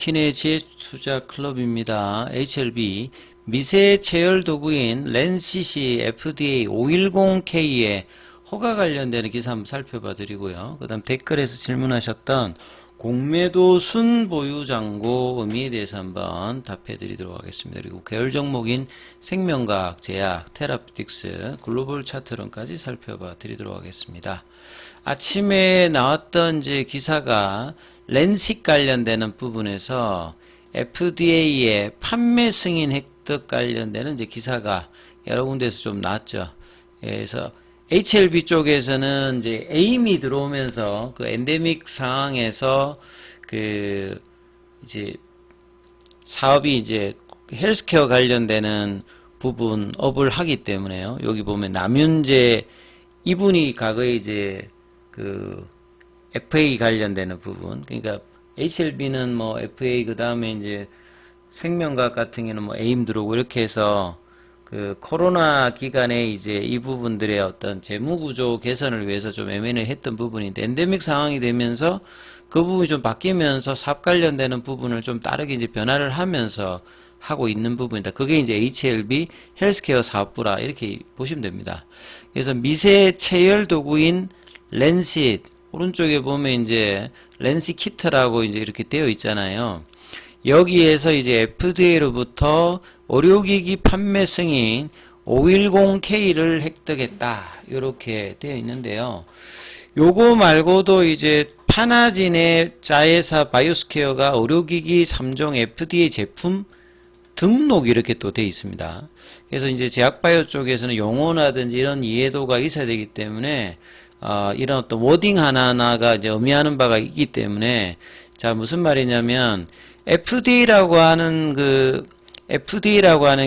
키네 지혜투자 클럽입니다. HLB 미세 체열 도구인 렌시시 FDA 510K의 허가 관련되는 기사 한번 살펴봐 드리고요. 그 다음 댓글에서 질문하셨던 공매도 순보유 잔고 의미에 대해서 한번 답해 드리도록 하겠습니다. 그리고 계열 종목인 생명과학, 제약, 테라피틱스, 글로벌 차트론까지 살펴봐 드리도록 하겠습니다. 아침에 나왔던 이제 기사가 렌식 관련되는 부분에서 FDA의 판매 승인 획득 관련되는 이제 기사가 여러 군데에서 좀 나왔죠. 그래서 HLB 쪽에서는 이제 에임이 들어오면서 그 엔데믹 상황에서 그 이제 사업이 이제 헬스케어 관련되는 부분 업을 하기 때문에요. 여기 보면 남윤재 이분이 과거에 이제 그 FA 관련되는 부분, 그러니까 HLB는 뭐 FA 그 다음에 이제 생명과학 같은 경우는 뭐 에임 들어오고 이렇게 해서 그 코로나 기간에 이제 이 부분들의 어떤 재무구조 개선을 위해서 좀 M&A 했던 부분인데 엔데믹 상황이 되면서 그 부분이 좀 바뀌면서 사업 관련되는 부분을 좀 다르게 이제 변화를 하면서 하고 있는 부분이다. 그게 이제 HLB 헬스케어 사업부라 이렇게 보시면 됩니다. 그래서 미세 체열 도구인 렌싯 오른쪽에 보면 이제 렌시 키트라고 이제 이렇게 되어 있잖아요. 여기에서 이제 FDA로부터 의료기기 판매 승인 510K를 획득했다. 이렇게 되어 있는데요. 요거 말고도 이제 파나진의 자회사 바이오스퀘어가 의료기기 3종 FDA 제품 등록 이렇게 또 되어 있습니다. 그래서 이제 제약바이오 쪽에서는 용어라든지 이런 이해도가 있어야 되기 때문에 이런 어떤 워딩 하나하나가 이제 의미하는 바가 있기 때문에 자 무슨 말이냐면 FDA라고 하는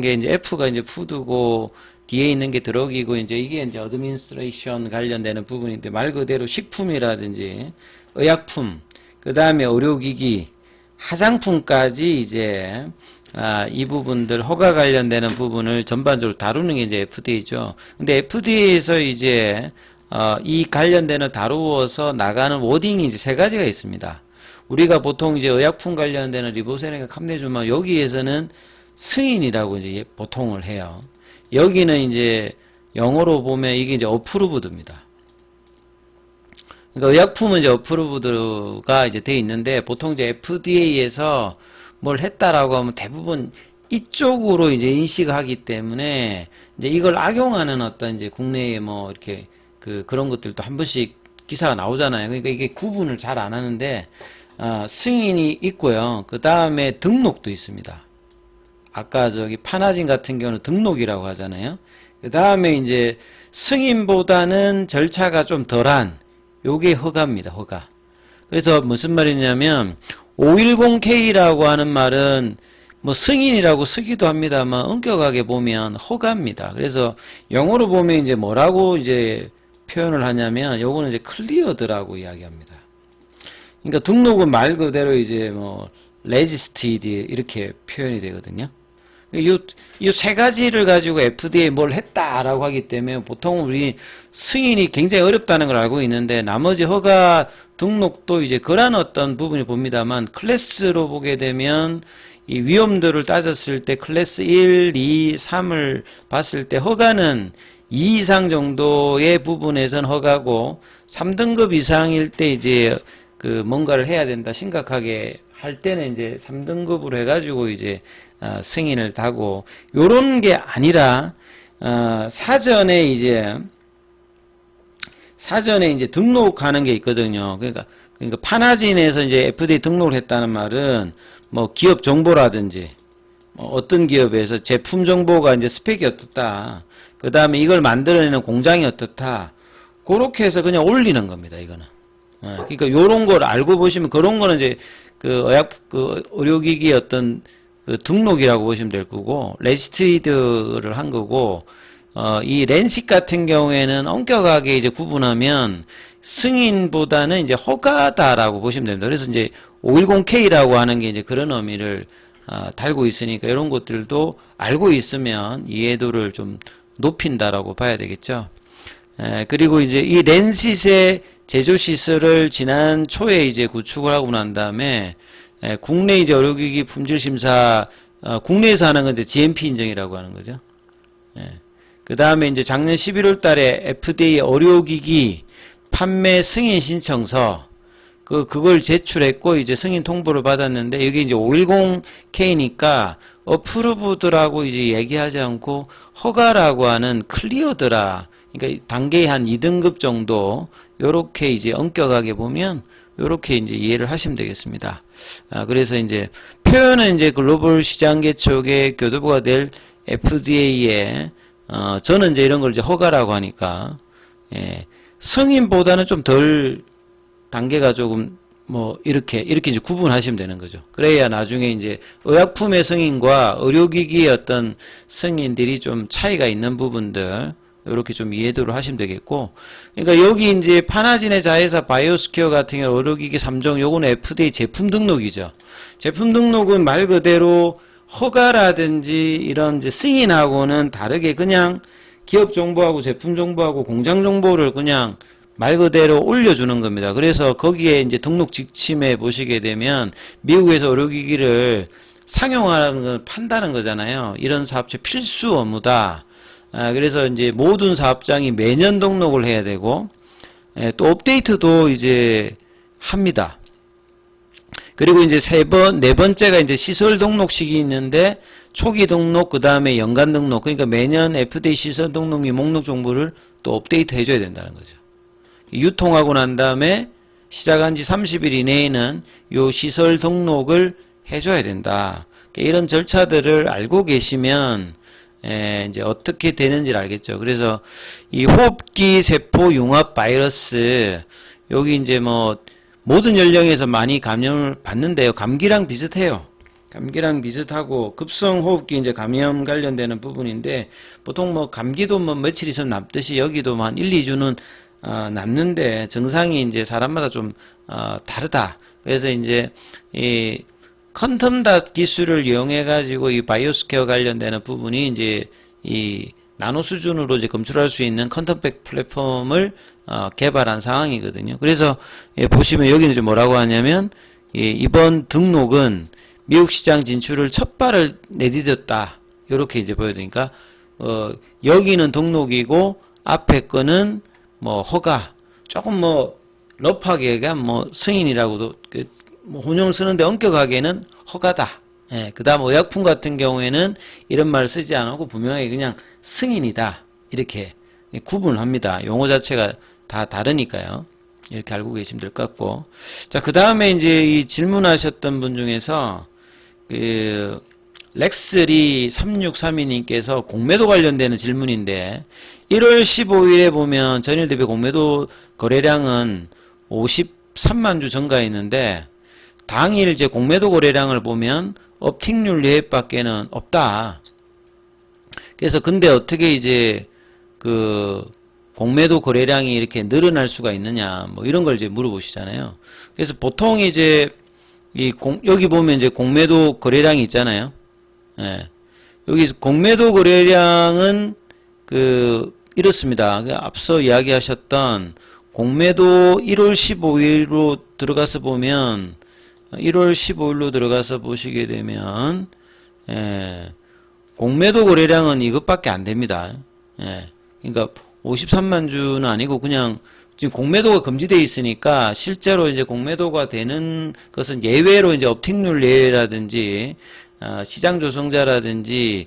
게 이제 F가 이제 푸드고 뒤에 있는 게 드럭이고 이제 이게 이제 어드민스트레이션 관련되는 부분인데 말 그대로 식품이라든지 의약품 그 다음에 의료기기 화장품까지 이제 이 부분들 허가 관련되는 부분을 전반적으로 다루는 게 이제 FDA죠. 근데 FDA에서 이제 이 관련되는 다루어서 나가는 워딩이 이제 세 가지가 있습니다. 우리가 보통 이제 의약품 관련되는 리보세린과 캄네주만 여기에서는 승인이라고 이제 보통을 해요. 여기는 이제 영어로 보면 이게 이제 어프루브드입니다. 그러니까 의약품은 이제 어프루브드가 이제 돼 있는데 보통 이제 FDA에서 뭘 했다라고 하면 대부분 이쪽으로 이제 인식하기 때문에 이제 이걸 악용하는 어떤 이제 국내에 뭐 이렇게 그런 것들도 한 번씩 기사가 나오잖아요. 그러니까 이게 구분을 잘 안 하는데 승인이 있고요. 그 다음에 등록도 있습니다. 아까 저기 파나진 같은 경우는 등록이라고 하잖아요. 그 다음에 이제 승인보다는 절차가 좀 덜한 요게 허가입니다. 허가. 그래서 무슨 말이냐면 510K라고 하는 말은 뭐 승인이라고 쓰기도 합니다만 엄격하게 보면 허가입니다. 그래서 영어로 보면 이제 뭐라고 이제 표현을 하냐면 요거는 이제 클리어드라고 이야기합니다. 그러니까 등록은 말 그대로 이제 뭐 레지스티드 이렇게 표현이 되거든요. 이 세 가지를 가지고 FDA 뭘 했다라고 하기 때문에 보통 우리 승인이 굉장히 어렵다는 걸 알고 있는데 나머지 허가 등록도 이제 그런 어떤 부분을 봅니다만 클래스로 보게 되면 이 위험도를 따졌을 때 클래스 1, 2, 3을 봤을 때 허가는 2 이상 정도의 부분에선 허가고 3등급 이상일 때 이제 뭔가를 해야 된다 심각하게 할 때는 이제 3등급으로 해가지고 이제 승인을 타고 요런 게 아니라 사전에 이제 등록하는 게 있거든요. 그러니까 파나진에서 이제 FDA 등록을 했다는 말은 뭐 기업 정보라든지 어떤 기업에서 제품 정보가 이제 스펙이 어떻다. 그 다음에 이걸 만들어내는 공장이 어떻다. 그렇게 해서 그냥 올리는 겁니다. 이거는. 그러니까 요런 걸 알고 보시면 그런 거는 이제 의료기기 어떤 등록이라고 보시면 될 거고 레지스트리드를 한 거고 이 렌식 같은 경우에는 엄격하게 이제 구분하면 승인보다는 이제 허가다라고 보시면 됩니다. 그래서 이제 510K라고 하는 게 이제 그런 의미를 달고 있으니까 이런 것들도 알고 있으면 이해도를 좀 높인다라고 봐야 되겠죠. 그리고 이제 이 렌싯의 제조 시설을 지난 초에 이제 구축을 하고 난 다음에 국내 이제 의료기기 품질심사, 국내에서 하는 건 이제 GMP 인정이라고 하는 거죠. 그 다음에 이제 작년 11월 달에 FDA 의료기기 판매 승인 신청서, 그걸 제출했고, 이제 승인 통보를 받았는데, 여기 이제 510K니까, 어프루브드라고 이제 얘기하지 않고, 허가라고 하는 클리어드라, 그러니까 단계 한 2등급 정도, 요렇게 이제 엄격하게 보면, 요렇게 이제 이해를 하시면 되겠습니다. 그래서 이제, 표현은 이제 글로벌 시장 개척의 교두보가 될 FDA에, 저는 이제 이런 걸 이제 허가라고 하니까, 승인보다는 좀 덜, 단계가 조금 이렇게 이제 구분하시면 되는 거죠. 그래야 나중에 이제 의약품의 승인과 의료기기의 어떤 승인들이 좀 차이가 있는 부분들 이렇게 좀 이해도를 하시면 되겠고, 그러니까 여기 이제 파나진의 자회사 바이오스퀘어 같은 경우 의료기기 3종 요거는 FDA 제품 등록이죠. 제품 등록은 말 그대로 허가라든지 이런 이제 승인하고는 다르게 그냥 기업 정보하고 제품 정보하고 공장 정보를 그냥 말 그대로 올려주는 겁니다. 그래서 거기에 이제 등록 지침에 보시게 되면 미국에서 의료기기를 상용하는 걸 판다는 거잖아요. 이런 사업체 필수 업무다. 그래서 이제 모든 사업장이 매년 등록을 해야 되고, 또 업데이트도 이제 합니다. 그리고 이제 네 번째가 이제 시설 등록식이 있는데, 초기 등록, 그 다음에 연간 등록, 그러니까 매년 FDA 시설 등록 및 목록 정보를 또 업데이트 해줘야 된다는 거죠. 유통하고 난 다음에 시작한 지 30일 이내에는 요 시설 등록을 해줘야 된다. 이런 절차들을 알고 계시면 이제 어떻게 되는지를 알겠죠. 그래서 이 호흡기 세포 융합 바이러스 여기 이제 모든 연령에서 많이 감염을 받는데요. 감기랑 비슷해요. 감기랑 비슷하고 급성 호흡기 이제 감염 관련되는 부분인데 보통 감기도 며칠 있으면 남듯이 여기도 한 1, 2주는 남는데 증상이 이제 사람마다 좀 다르다. 그래서 이제 이 컨텀닷 기술을 이용해 가지고 이 바이오스퀘어 관련되는 부분이 이제 이 나노 수준으로 이제 검출할 수 있는 컨텀팩 플랫폼을 개발한 상황이거든요. 그래서 보시면 여기는 이제 뭐라고 하냐면 이번 등록은 미국 시장 진출을 첫 발을 내디뎠다. 이렇게 이제 보여드리니까 여기는 등록이고 앞에 거는 허가, 조금 러프하게 얘기하면 승인이라고도 혼용을 쓰는데 엄격하게는 허가다. 그 다음 의약품 같은 경우에는 이런 말을 쓰지 않고 분명하게 그냥 승인이다. 이렇게 구분을 합니다. 용어 자체가 다 다르니까요. 이렇게 알고 계시면 될 것 같고. 자, 그 다음에 이제 이 질문하셨던 분 중에서 렉스리 3632님께서 공매도 관련되는 질문인데 1월 15일에 보면 전일 대비 공매도 거래량은 53만 주 증가했는데 당일 이제 공매도 거래량을 보면 업틱률 예외밖에는 없다. 그래서 근데 어떻게 이제 공매도 거래량이 이렇게 늘어날 수가 있느냐 이런 걸 이제 물어보시잖아요. 그래서 보통 이제 여기 보면 이제 공매도 거래량이 있잖아요. 여기 공매도 거래량은 이렇습니다. 앞서 이야기하셨던 공매도 1월 15일로 들어가서 보면 1월 15일로 들어가서 보시게 되면 공매도 거래량은 이것밖에 안 됩니다. 그러니까 53만 주는 아니고 그냥 지금 공매도가 금지되어 있으니까 실제로 이제 공매도가 되는 것은 예외로 이제 업틱률 예외라든지 시장 조성자라든지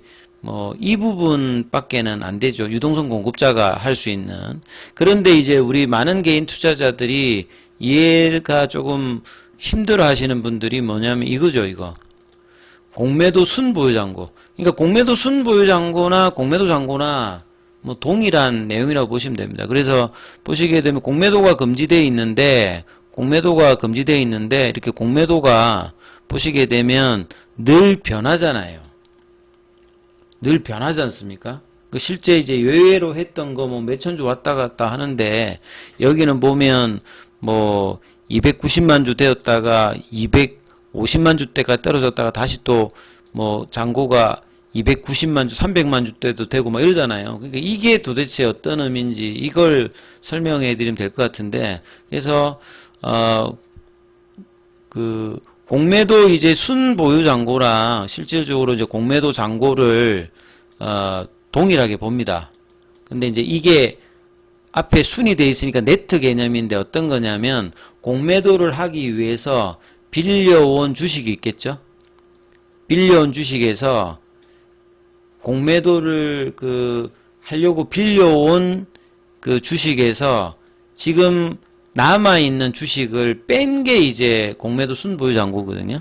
이 부분밖에는 안 되죠. 유동성 공급자가 할 수 있는. 그런데 이제 우리 많은 개인 투자자들이 이해가 조금 힘들어 하시는 분들이 뭐냐면 이거죠, 이거. 공매도 순보유잔고. 그러니까 공매도 순보유잔고나 공매도 잔고나 동일한 내용이라고 보시면 됩니다. 그래서 보시게 되면 공매도가 금지되어 있는데 이렇게 공매도가 보시게 되면 늘 변하잖아요. 늘 변하지 않습니까? 실제 이제 예외로 했던 거 몇천 주 왔다 갔다 하는데 여기는 보면 290만 주 되었다가 250만 주 때까지 떨어졌다가 다시 또 잔고가 290만 주, 300만 주 때도 되고 이러잖아요. 그러니까 이게 도대체 어떤 의미인지 이걸 설명해 드리면 될 것 같은데 그래서 공매도 이제 순보유 잔고랑 실질적으로 이제 공매도 잔고를 동일하게 봅니다. 근데 이제 이게 앞에 순이 되어 있으니까 네트 개념인데 어떤 거냐면 공매도를 하기 위해서 빌려온 주식이 있겠죠. 빌려온 주식에서 공매도를 하려고 빌려온 그 주식에서 지금 남아있는 주식을 뺀 게 이제 공매도 순보유 잔고거든요.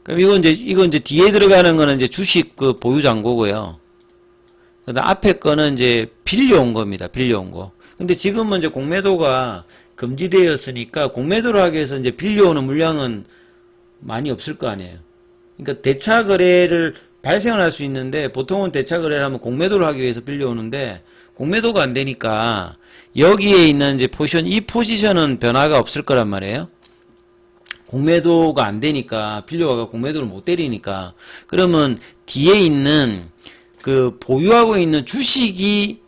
그럼 이건 이제 뒤에 들어가는 거는 이제 주식 그 보유 잔고고요. 그다음 앞에 거는 이제 빌려온 겁니다. 빌려온 거. 근데 지금은 이제 공매도가 금지되었으니까 공매도를 하기 위해서 이제 빌려오는 물량은 많이 없을 거 아니에요. 그러니까 대차 거래를 발생을 할 수 있는데 보통은 대차 거래를 하면 공매도를 하기 위해서 빌려오는데 공매도가 안 되니까 여기에 있는 이제 포지션, 이 포지션은 변화가 없을 거란 말이에요. 공매도가 안 되니까 빌려와가 공매도를 못 때리니까 그러면 뒤에 있는 그 보유하고 있는 주식이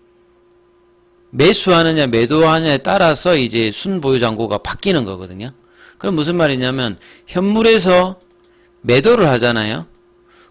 매수하느냐 매도하느냐에 따라서 이제 순보유 잔고가 바뀌는 거거든요. 그럼 무슨 말이냐면 현물에서 매도를 하잖아요.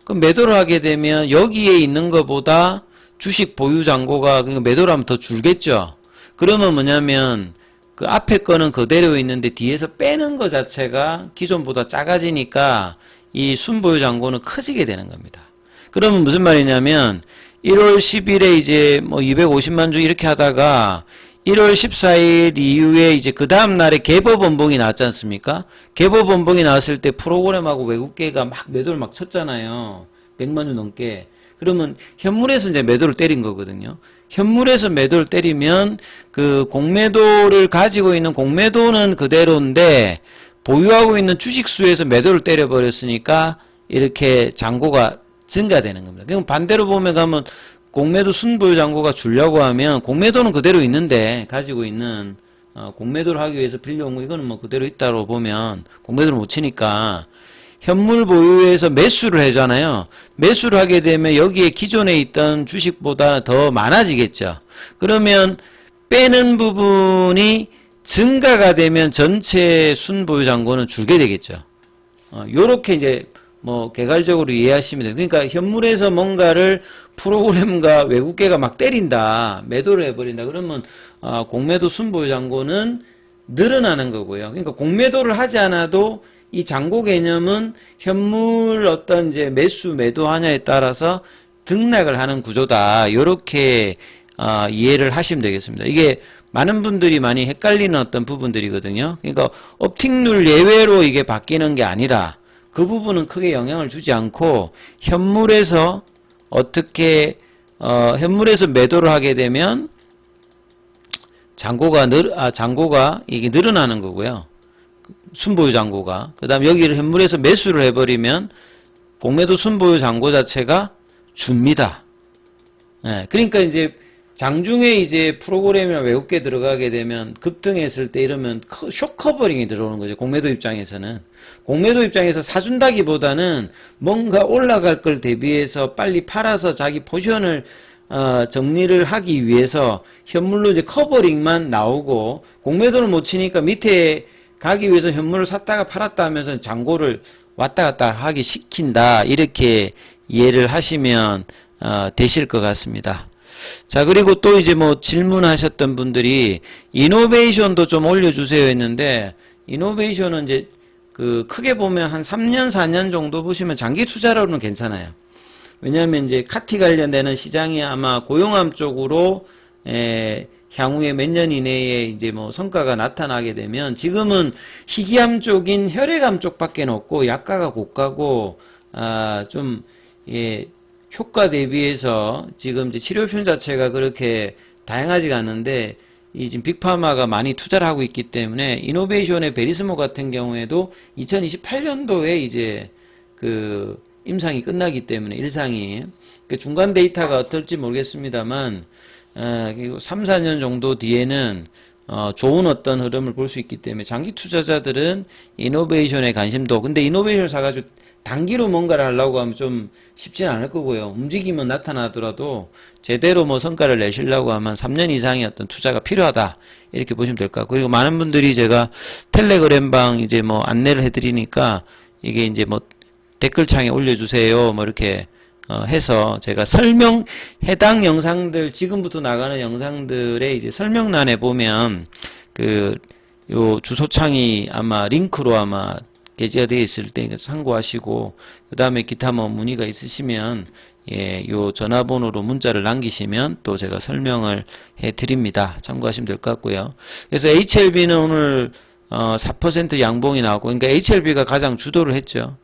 그럼 매도를 하게 되면 여기에 있는 것보다 주식 보유 잔고가 매도를 하면 더 줄겠죠. 그러면 뭐냐면 그 앞에 거는 그대로 있는데 뒤에서 빼는 것 자체가 기존보다 작아지니까 이 순보유 잔고는 커지게 되는 겁니다. 그러면 무슨 말이냐면 1월 10일에 이제 뭐 250만 주 이렇게 하다가 1월 14일 이후에 이제 그 다음 날에 개보번봉이 나왔지 않습니까? 개보번봉이 나왔을 때 프로그램하고 외국계가 막 매도를 막 쳤잖아요. 100만 주 넘게. 그러면 현물에서 이제 매도를 때린 거거든요. 현물에서 매도를 때리면 그 공매도를 가지고 있는 공매도는 그대로인데 보유하고 있는 주식수에서 매도를 때려버렸으니까 이렇게 잔고가 증가되는 겁니다. 그럼 반대로 가면 공매도 순보유 잔고가 줄려고 하면 공매도는 그대로 있는데 가지고 있는 공매도를 하기 위해서 빌려온 거 이거는 뭐 그대로 있다고 보면 공매도를 못 치니까 현물 보유에서 매수를 하잖아요. 매수를 하게 되면 여기에 기존에 있던 주식보다 더 많아지겠죠. 그러면 빼는 부분이 증가가 되면 전체 순보유 잔고는 줄게 되겠죠. 요렇게 이제 뭐 개괄적으로 이해하시면 돼요. 그러니까 현물에서 뭔가를 프로그램과 외국계가 막 때린다, 매도를 해버린다. 그러면 공매도 순보유 잔고는 늘어나는 거고요. 그러니까 공매도를 하지 않아도 이 잔고 개념은 현물 어떤 이제 매수 매도하냐에 따라서 등락을 하는 구조다. 이렇게 이해를 하시면 되겠습니다. 이게 많은 분들이 많이 헷갈리는 어떤 부분들이거든요. 그러니까 업틱룰 예외로 이게 바뀌는 게 아니라 그 부분은 크게 영향을 주지 않고 현물에서 어떻게 현물에서 매도를 하게 되면 잔고가 이게 늘어나는 거고요. 순보유 잔고가. 그다음 여기를 현물에서 매수를 해버리면 공매도 순보유 잔고 자체가 줍니다. 예, 그러니까 이제 장중에 이제 프로그램이나 외국계 들어가게 되면 급등했을 때 이러면 숏커버링이 들어오는 거죠. 공매도 입장에서는. 공매도 입장에서 사준다기보다는 뭔가 올라갈 걸 대비해서 빨리 팔아서 자기 포지션을 정리를 하기 위해서 현물로 이제 커버링만 나오고 공매도를 못 치니까 밑에 가기 위해서 현물을 샀다가 팔았다 하면서 잔고를 왔다 갔다 하게 시킨다. 이렇게 이해를 하시면 되실 것 같습니다. 자, 그리고 또 이제 뭐 질문하셨던 분들이 이노베이션도 좀 올려주세요 했는데, 이노베이션은 이제 크게 보면 한 3년, 4년 정도 보시면 장기 투자로는 괜찮아요. 왜냐하면 이제 카티 관련되는 시장이 아마 고용암 쪽으로 향후에 몇 년 이내에 이제 뭐 성과가 나타나게 되면 지금은 희귀암 쪽인 혈액암 쪽밖에 없고 약가가 고가고 효과 대비해서 지금 이제 치료품 자체가 그렇게 다양하지가 않은데 이 지금 빅파마가 많이 투자를 하고 있기 때문에 이노베이션의 베리스모 같은 경우에도 2028년도에 이제 임상이 끝나기 때문에 일상이 중간 데이터가 어떨지 모르겠습니다만 3, 4년 정도 뒤에는 좋은 어떤 흐름을 볼 수 있기 때문에 장기 투자자들은 이노베이션에 관심도 근데 이노베이션을 사가지고 단기로 뭔가를 하려고 하면 좀 쉽지는 않을 거고요. 움직임은 나타나더라도 제대로 뭐 성과를 내시려고 하면 3년 이상의 어떤 투자가 필요하다. 이렇게 보시면 될 것 같고. 그리고 많은 분들이 제가 텔레그램방 이제 뭐 안내를 해드리니까 이게 이제 뭐 댓글창에 올려주세요. 뭐 이렇게 해서 제가 해당 영상들, 지금부터 나가는 영상들의 이제 설명란에 보면 요 주소창이 아마 링크로 아마 게재가 되어 있을 때 참고하시고, 그 다음에 기타 뭐 문의가 있으시면 요 전화번호로 문자를 남기시면 또 제가 설명을 해 드립니다. 참고하시면 될 것 같고요. 그래서 HLB는 오늘 4% 양봉이 나왔고, 그러니까 HLB가 가장 주도를 했죠.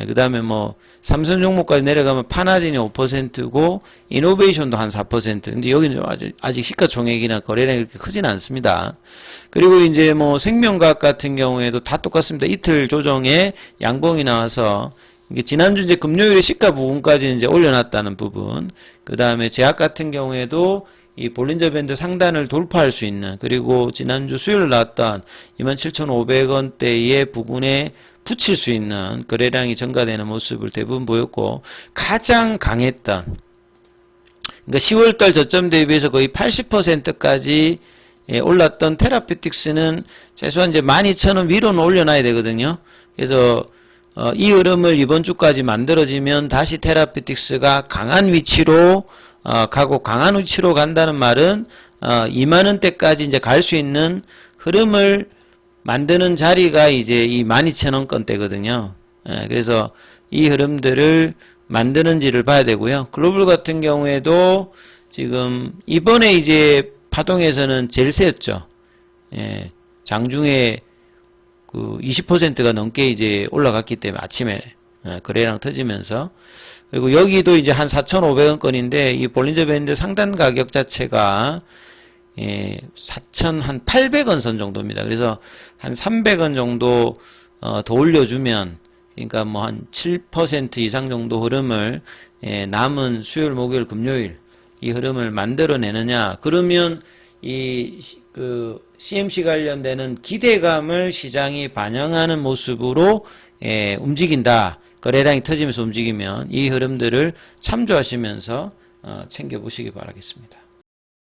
그 다음에 뭐 삼성 종목까지 내려가면 파나진이 5%고 이노베이션도 한 4%. 근데 여기는 아직 시가총액이나 거래량이 그렇게 크진 않습니다. 그리고 이제 뭐 생명과학 같은 경우에도 다 똑같습니다. 이틀 조정에 양봉이 나와서 이게 지난주 이제 금요일에 시가 부분까지 이제 올려놨다는 부분. 그 다음에 제약 같은 경우에도 이 볼린저 밴드 상단을 돌파할 수 있는, 그리고 지난주 수요일 나왔던 27,500원대의 부분에 붙일 수 있는 거래량이 증가되는 모습을 대부분 보였고, 가장 강했던, 그러니까 10월달 저점 대비해서 거의 80%까지 올랐던 테라피틱스는 최소한 이제 12,000원 위로는 올려놔야 되거든요. 그래서 이 흐름을 이번 주까지 만들어지면 다시 테라피틱스가 강한 위치로 가고, 강한 위치로 간다는 말은 2만원대까지 이제 갈 수 있는 흐름을 만드는 자리가 이제 이 12,000원권대거든요. 그래서 이 흐름들을 만드는지를 봐야 되고요. 글로벌 같은 경우에도 지금 이번에 이제 파동에서는 제일 세였죠. 장중에 20%가 넘게 이제 올라갔기 때문에 아침에 거래량 터지면서, 그리고 여기도 이제 한 4,500원권인데 이 볼린저 밴드 상단 가격 자체가 4,800원 선 정도입니다. 그래서 한 300원 정도 더 올려주면, 그러니까 뭐 한 7% 이상 정도 흐름을 남은 수요일, 목요일, 금요일 이 흐름을 만들어내느냐, 그러면 이 CMC 관련되는 기대감을 시장이 반영하는 모습으로 움직인다. 거래량이 터지면서 움직이면 이 흐름들을 참조하시면서 챙겨보시기 바라겠습니다.